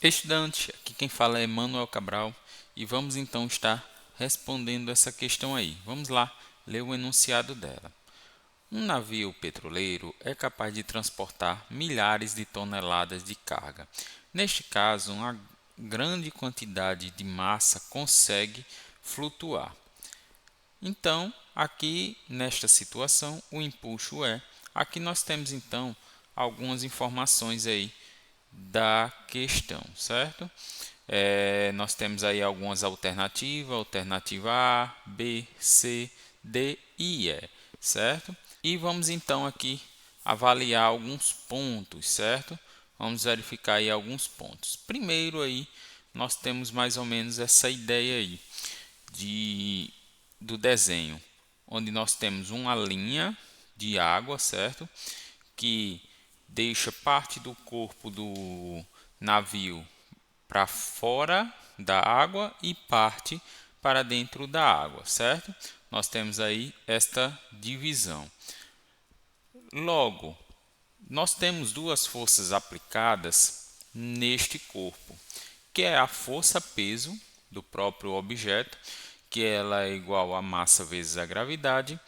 Estudante, aqui quem fala é Manuel Cabral e vamos então estar respondendo essa questão aí. Vamos lá ler o enunciado dela. Um navio petroleiro é capaz de transportar milhares de toneladas de carga. Neste caso, uma grande quantidade de massa consegue flutuar. Então, aqui nesta situação, o empuxo é. Aqui nós temos então algumas informações aí da questão, certo? Nós temos aí algumas alternativas, alternativa A, B, C, D e E, certo? E vamos então aqui avaliar alguns pontos, certo? Vamos verificar aí alguns pontos. Primeiro aí, nós temos mais ou menos essa ideia aí do desenho, onde nós temos uma linha de água, certo? Que deixa parte do corpo do navio para fora da água e parte para dentro da água, certo? Nós temos aí esta divisão. Logo, nós temos duas forças aplicadas neste corpo, que é a força-peso do próprio objeto, que ela é igual a massa vezes a gravidade,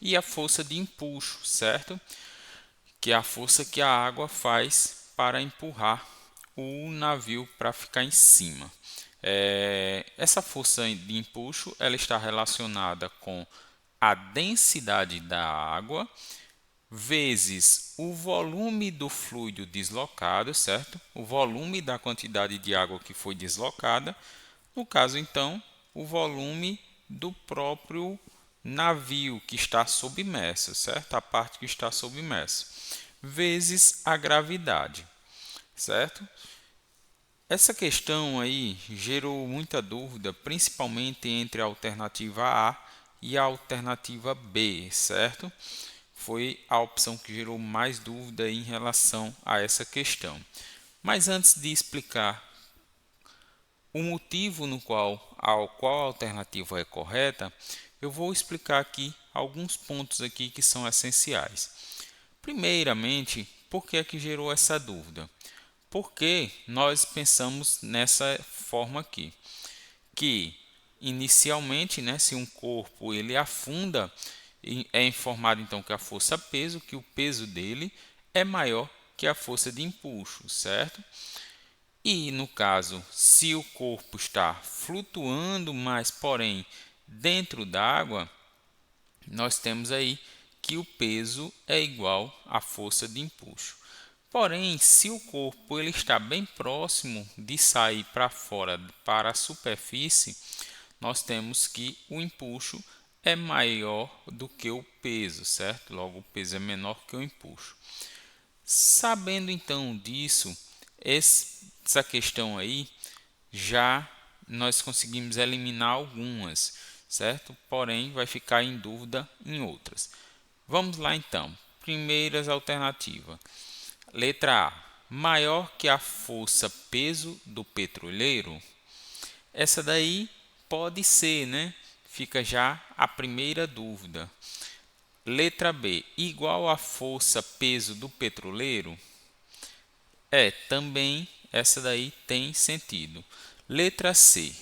e a força de empuxo, certo? Que é a força que a água faz para empurrar o navio para ficar em cima. Essa força de empuxo ela está relacionada com a densidade da água vezes o volume do fluido deslocado, certo? O volume da quantidade de água que foi deslocada, no caso então, o volume do próprio navio que está submerso, certo? A parte que está submersa, vezes a gravidade, certo? Essa questão aí gerou muita dúvida, principalmente entre a alternativa A e a alternativa B, certo? Foi a opção que gerou mais dúvida em relação a essa questão. Mas antes de explicar o motivo ao qual a alternativa é correta, eu vou explicar aqui alguns pontos aqui que são essenciais. Primeiramente, por que é que gerou essa dúvida? Porque nós pensamos nessa forma aqui, que inicialmente, né, se um corpo ele afunda, é informado então que a força peso, que o peso dele é maior que a força de empuxo, certo? E no caso, se o corpo está flutuando, mas porém dentro d'água, nós temos aí que o peso é igual à força de empuxo. Porém, se o corpo ele está bem próximo de sair para fora, para a superfície, nós temos que o empuxo é maior do que o peso, certo? Logo, o peso é menor que o empuxo. Sabendo então disso, essa questão aí já nós conseguimos eliminar algumas, certo? Porém, vai ficar em dúvida em outras. Vamos lá então. Primeiras alternativas. Letra A. Maior que a força peso do petroleiro? Essa daí pode ser, né? Fica já a primeira dúvida. Letra B. Igual à força peso do petroleiro? Também essa daí tem sentido. Letra C.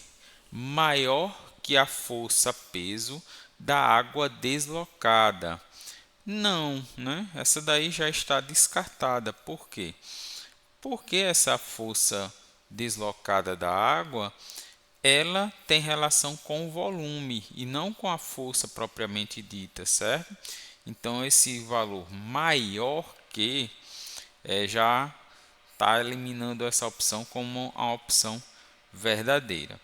Maior que a força peso da água deslocada? Não, né? Essa daí já está descartada. Por quê? Porque essa força deslocada da água, ela tem relação com o volume e não com a força propriamente dita, certo? Então esse valor maior que já está eliminando essa opção como a opção verdadeira.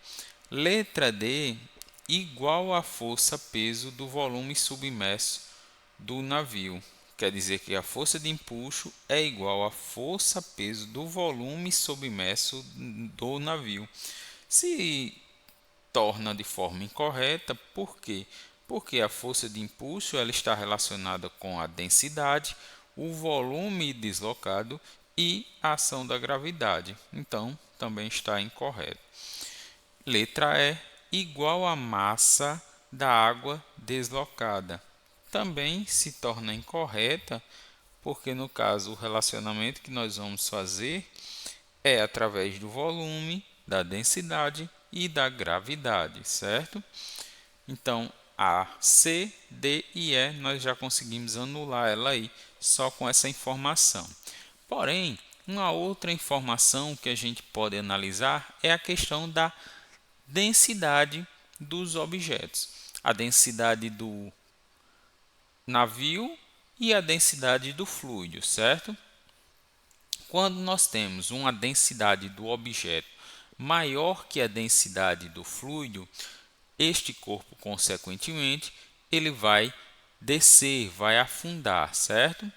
Letra D, igual à força-peso do volume submerso do navio. Quer dizer que a força de empuxo é igual à força-peso do volume submerso do navio. Se torna de forma incorreta, por quê? Porque a força de impulso ela está relacionada com a densidade, o volume deslocado e a ação da gravidade. Então, também está incorreto. Letra E, igual à massa da água deslocada. Também se torna incorreta, porque no caso o relacionamento que nós vamos fazer É através do volume, da densidade e da gravidade, certo? Então, a C, D e E nós já conseguimos anular ela aí só com essa informação. Porém, uma outra informação que a gente pode analisar é a questão da densidade dos objetos. A densidade do navio e a densidade do fluido, certo? Quando nós temos uma densidade do objeto maior que a densidade do fluido, este corpo, consequentemente, ele vai descer, vai afundar, certo?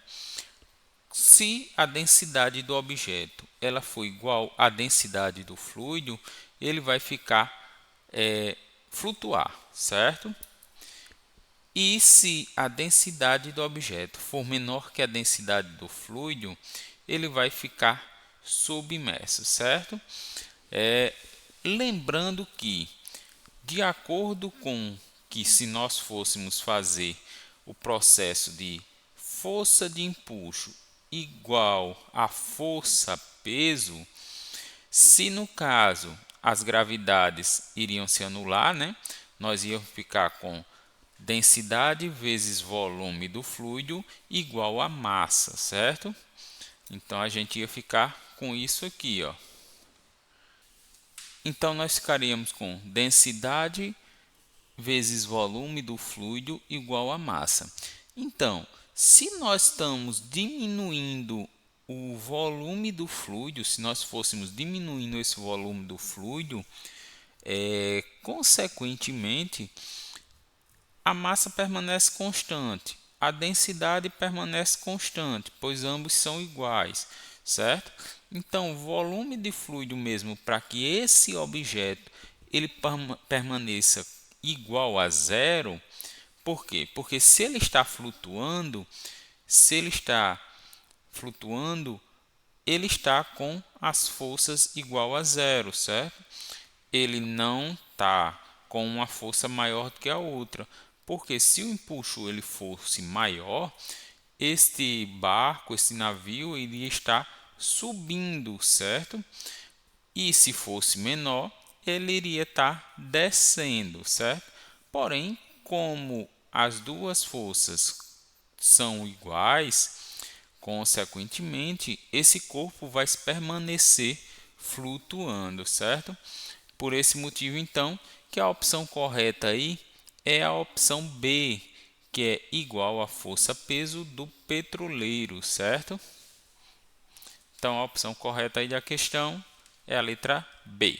Se a densidade do objeto ela for igual à densidade do fluido, ele vai ficar flutuar, certo? E se a densidade do objeto for menor que a densidade do fluido, ele vai ficar submerso, certo? Lembrando que, de acordo com que se nós fôssemos fazer o processo de força de empuxo igual a força peso, se no caso as gravidades iriam se anular, né? Nós íamos ficar com densidade vezes volume do fluido igual a massa, certo? Então a gente ia ficar com isso aqui, ó. Então nós ficaríamos com densidade vezes volume do fluido igual a massa. Então, se nós estamos diminuindo o volume do fluido, se nós fôssemos diminuindo esse volume do fluido, consequentemente, a massa permanece constante, a densidade permanece constante, pois ambos são iguais, certo? Então, o volume de fluido mesmo para que esse objeto ele permaneça igual a zero, por quê? Porque se ele está flutuando, ele está com as forças igual a zero, certo? Ele não está com uma força maior do que a outra, porque se o empuxo ele fosse maior, este barco, este navio, iria estar subindo, certo? E se fosse menor, ele iria estar descendo, certo? Porém, como as duas forças são iguais, consequentemente, esse corpo vai permanecer flutuando, certo? Por esse motivo, então, que a opção correta aí é a opção B, que é igual à força-peso do petroleiro, certo? Então, a opção correta aí da questão é a letra B.